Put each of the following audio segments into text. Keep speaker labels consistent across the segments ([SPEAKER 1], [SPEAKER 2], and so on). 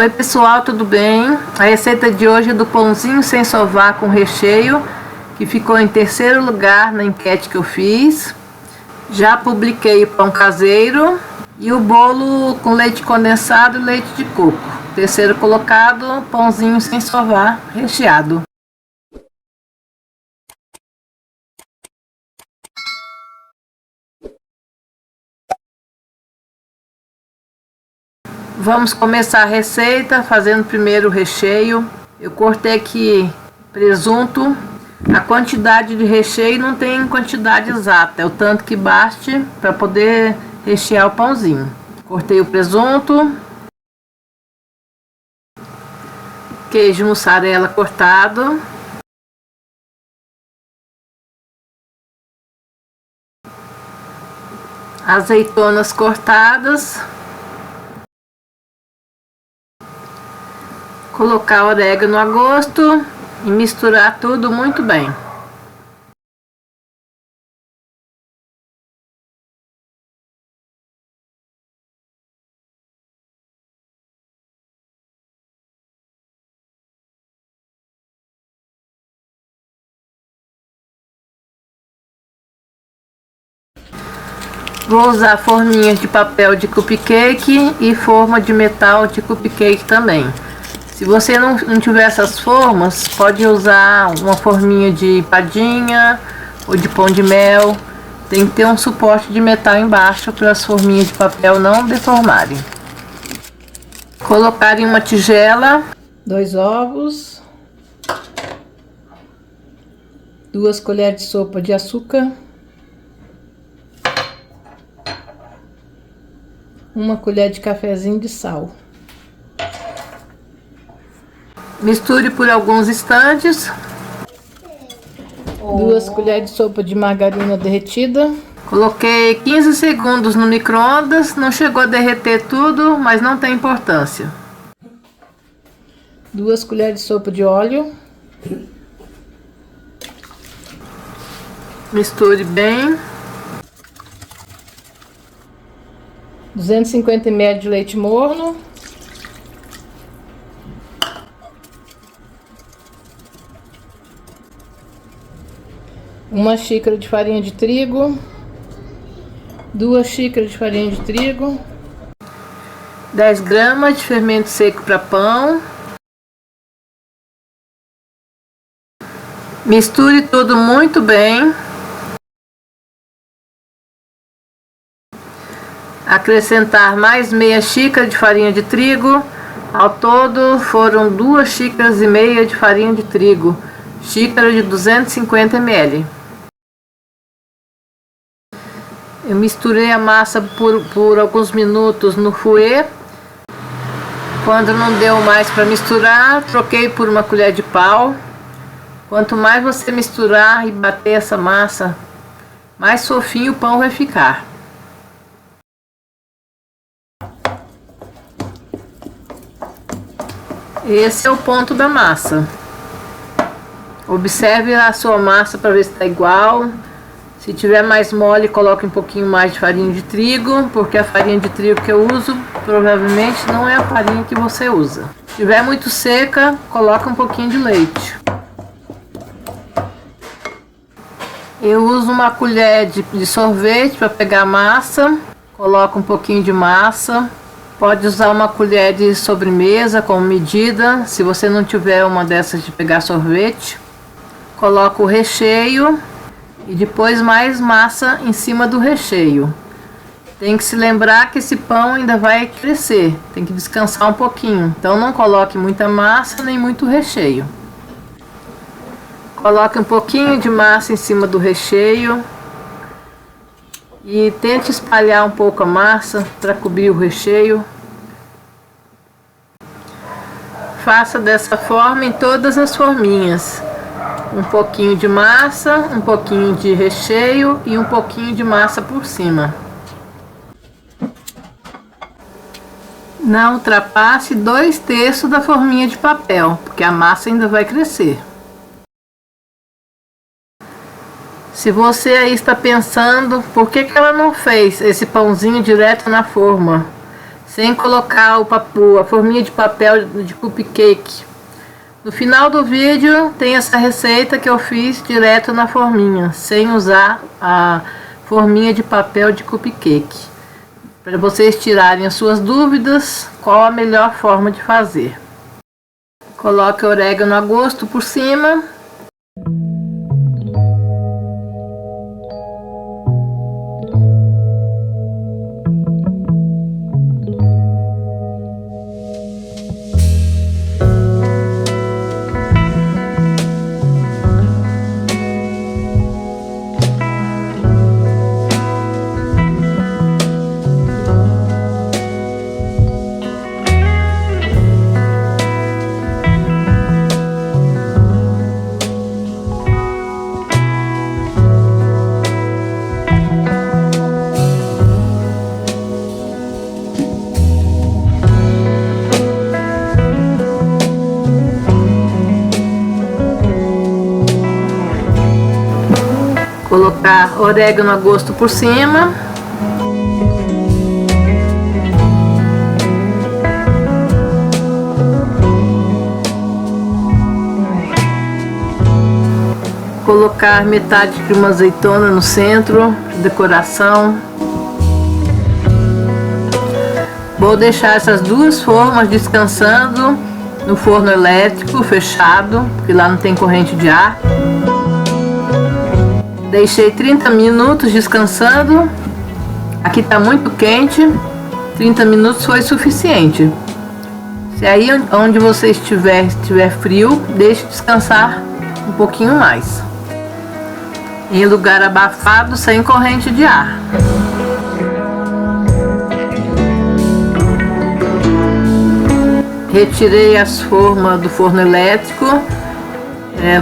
[SPEAKER 1] Oi pessoal, tudo bem? A receita de hoje é do pãozinho sem sovar com recheio, que ficou em terceiro lugar na enquete que eu fiz. Já publiquei o pão caseiro e o bolo com leite condensado e leite de coco. Terceiro colocado, pãozinho sem sovar recheado. Vamos começar a receita fazendo primeiro o recheio. Eu cortei aqui presunto. A quantidade de recheio não tem quantidade exata, é o tanto que baste para poder rechear o pãozinho. Cortei o presunto, queijo mussarela cortado, azeitonas cortadas, colocar orégano a gosto e misturar tudo muito bem. Vou usar forminhas de papel de cupcake e forma de metal de cupcake também. Se você não tiver essas formas, pode usar uma forminha de empadinha ou de pão de mel. Tem que ter um suporte de metal embaixo para as forminhas de papel não deformarem. Colocar em uma tigela 2 ovos, 2 colheres de sopa de açúcar, 1 colher de cafezinho de sal. Misture por alguns instantes. 2 colheres de sopa de margarina derretida. Coloquei 15 segundos no micro-ondas. Não chegou a derreter tudo, mas não tem importância. 2 colheres de sopa de óleo. Misture bem. 250 ml de leite morno. Uma xícara de farinha de trigo, 2 xícaras de farinha de trigo, 10 gramas de fermento seco para pão. Misture tudo muito bem. Acrescentar mais meia xícara de farinha de trigo. Ao todo foram 2 xícaras e meia de farinha de trigo, xícara de 250 ml. Eu misturei a massa por alguns minutos no fouet. Quando não deu mais para misturar, troquei por uma colher de pau. Quanto mais você misturar e bater essa massa, mais fofinho o pão vai ficar. Esse é o ponto da massa. Observe a sua massa para ver se está igual. Se tiver mais mole, coloque um pouquinho mais de farinha de trigo, porque a farinha de trigo que eu uso provavelmente não é a farinha que você usa. Se tiver muito seca, coloque um pouquinho de leite. Eu uso uma colher de sorvete para pegar a massa. Coloco um pouquinho de massa. Pode usar uma colher de sobremesa como medida, se você não tiver uma dessas de pegar sorvete. Coloco o recheio. E depois mais massa em cima do recheio. Tem que se lembrar que esse pão ainda vai crescer, tem que descansar um pouquinho. Então não coloque muita massa nem muito recheio. Coloque um pouquinho de massa em cima do recheio. E tente espalhar um pouco a massa para cobrir o recheio. Faça dessa forma em todas as forminhas. Um pouquinho de massa, um pouquinho de recheio e um pouquinho de massa por cima. Não ultrapasse 2/3 da forminha de papel, porque a massa ainda vai crescer. Se você aí está pensando, por que ela não fez esse pãozinho direto na forma, sem colocar a forminha de papel de cupcake. No final do vídeo tem essa receita que eu fiz direto na forminha, sem usar a forminha de papel de cupcake, para vocês tirarem as suas dúvidas qual a melhor forma de fazer. Coloque orégano a gosto por cima. Colocar orégano a gosto por cima. Colocar metade de uma azeitona no centro, decoração. Vou deixar essas duas formas descansando no forno elétrico fechado, porque lá não tem corrente de ar. Deixei 30 minutos descansando. Aqui tá muito quente. 30 minutos foi suficiente. Se aí onde você estiver frio, deixe descansar um pouquinho mais. Em lugar abafado, sem corrente de ar. Retirei as formas do forno elétrico.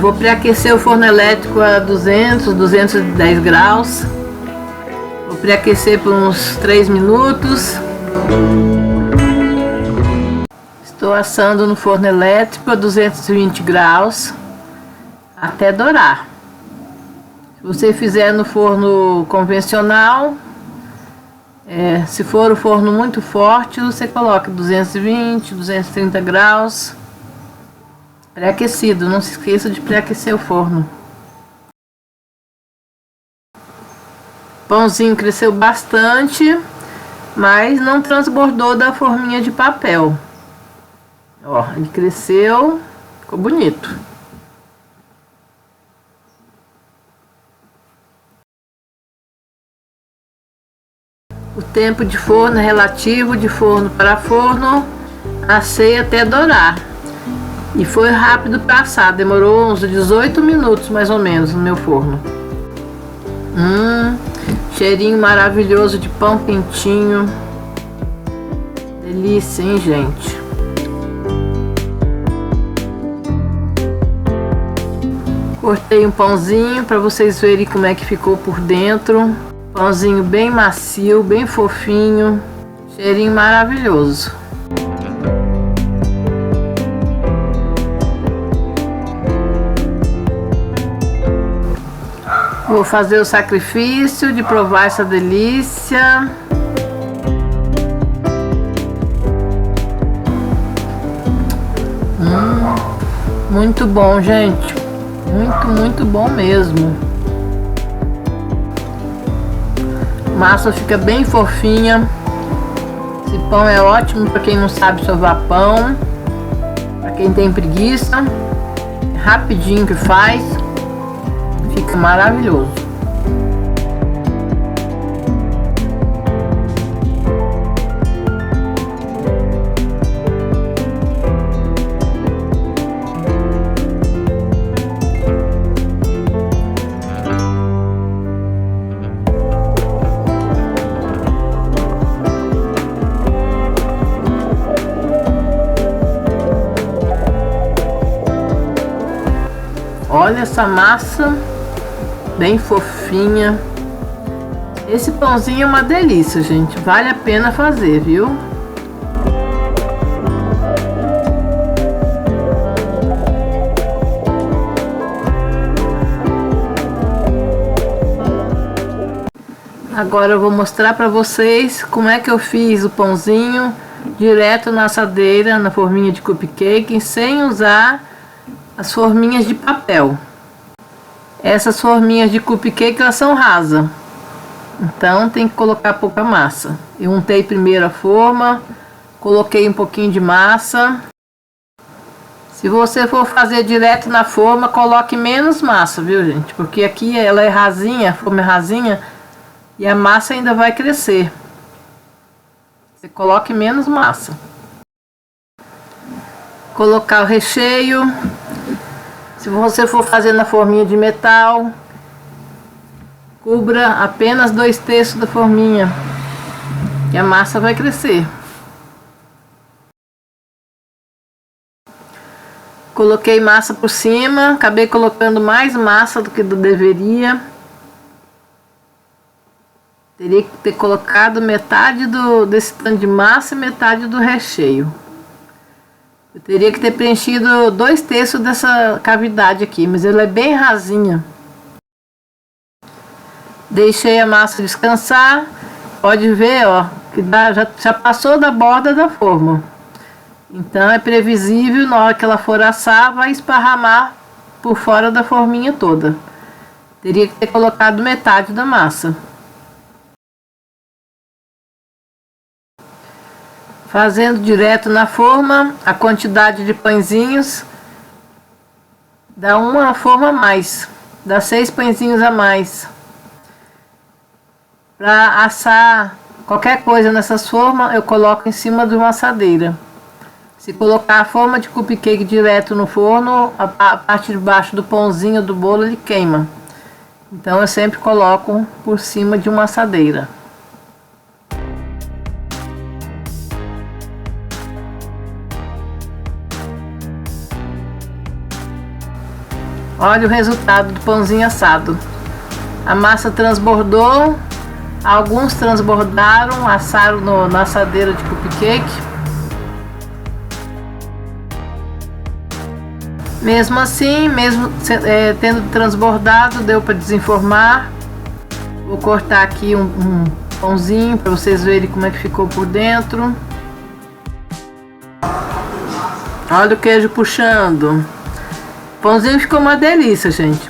[SPEAKER 1] Vou pré-aquecer o forno elétrico a 210 graus. Vou pré-aquecer por uns 3 minutos. Estou assando no forno elétrico a 220 graus até dourar. Se você fizer no forno convencional, se for o forno muito forte, você coloca 220, 230 graus. Pré-aquecido, não se esqueça de pré-aquecer o forno. Pãozinho cresceu bastante, mas não transbordou da forminha de papel. Ó, ele cresceu, ficou bonito. O tempo de forno é relativo, de forno para forno, assei até dourar. E foi rápido para assar, demorou uns 18 minutos mais ou menos no meu forno. Cheirinho maravilhoso de pão quentinho. Delícia, hein, gente? Cortei um pãozinho para vocês verem como é que ficou por dentro. Pãozinho bem macio, bem fofinho. Cheirinho maravilhoso. Vou fazer o sacrifício de provar essa delícia. Muito bom, gente. Muito bom mesmo. A massa fica bem fofinha. Esse pão é ótimo para quem não sabe sovar pão. Para quem tem preguiça. É rapidinho que faz. Fica maravilhoso. Olha essa massa. Bem fofinha. Esse pãozinho é uma delícia, gente. Vale a pena fazer, viu? Agora eu vou mostrar para vocês como é que eu fiz o pãozinho direto na assadeira, na forminha de cupcake, sem usar as forminhas de papel. Essas forminhas de cupcake, elas são rasas, então tem que colocar pouca massa. Eu untei primeiro a forma, coloquei um pouquinho de massa. Se você for fazer direto na forma, coloque menos massa, viu, gente? Porque aqui ela é rasinha, a forma é rasinha, e a massa ainda vai crescer. Você coloque menos massa. Colocar o recheio. Se você for fazer na forminha de metal, cubra apenas 2/3 da forminha, e a massa vai crescer. Coloquei massa por cima, acabei colocando mais massa do que deveria. Teria que ter colocado metade desse tanto de massa e metade do recheio. Eu teria que ter preenchido 2/3 dessa cavidade aqui, mas ela é bem rasinha. Deixei a massa descansar. Pode ver, ó, que já passou da borda da forma. Então é previsível, na hora que ela for assar, vai esparramar por fora da forminha toda. Teria que ter colocado metade da massa. Fazendo direto na forma, a quantidade de pãezinhos dá uma forma a mais, dá 6 pãezinhos a mais. Para assar qualquer coisa nessas formas, eu coloco em cima de uma assadeira. Se colocar a forma de cupcake direto no forno, a parte de baixo do pãozinho do bolo ele queima. Então eu sempre coloco por cima de uma assadeira. Olha o resultado do pãozinho assado. A massa transbordou, alguns transbordaram, assaram na assadeira de cupcake. Mesmo assim, mesmo tendo transbordado, deu para desenformar. Vou cortar aqui um pãozinho para vocês verem como é que ficou por dentro. Olha o queijo puxando. O pãozinho ficou uma delícia, gente.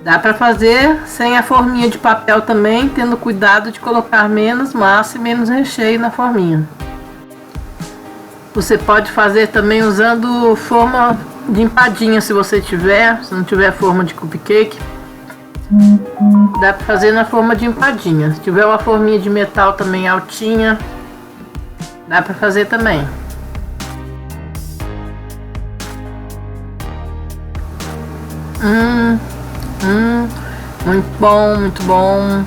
[SPEAKER 1] Dá para fazer sem a forminha de papel também, tendo cuidado de colocar menos massa e menos recheio na forminha. Você pode fazer também usando forma de empadinha, se você tiver. Se não tiver forma de cupcake, dá para fazer na forma de empadinha. Se tiver uma forminha de metal também altinha, dá para fazer também. Muito bom, muito bom.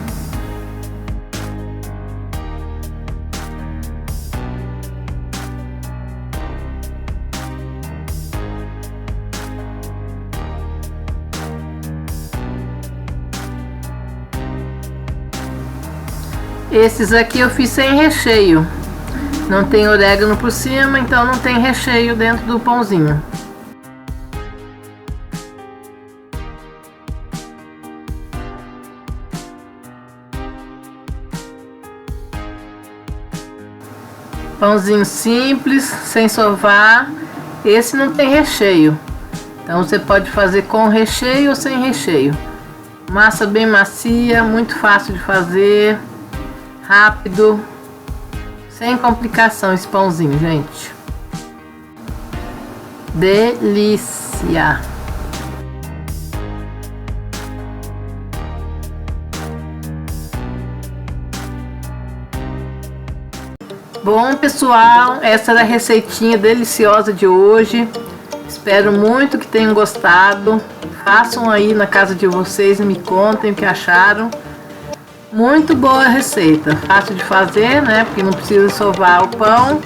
[SPEAKER 1] Esses aqui eu fiz sem recheio. Não tem orégano por cima, então não tem recheio dentro do pãozinho. Pãozinho simples, sem sovar. Esse não tem recheio. Então você pode fazer com recheio ou sem recheio. Massa bem macia, muito fácil de fazer. Rápido. Sem complicação esse pãozinho, gente. Delícia! Bom, pessoal, essa era a receitinha deliciosa de hoje. Espero muito que tenham gostado. Façam aí na casa de vocês e me contem o que acharam. Muito boa a receita, fácil de fazer, né? Porque não precisa sovar o pão.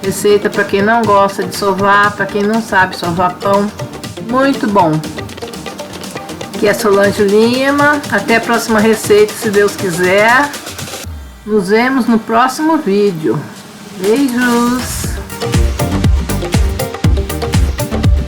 [SPEAKER 1] Receita para quem não gosta de sovar, para quem não sabe sovar pão. Muito bom. Aqui é Solange Lima. Até a próxima receita, se Deus quiser. Nos vemos no próximo vídeo. Beijos!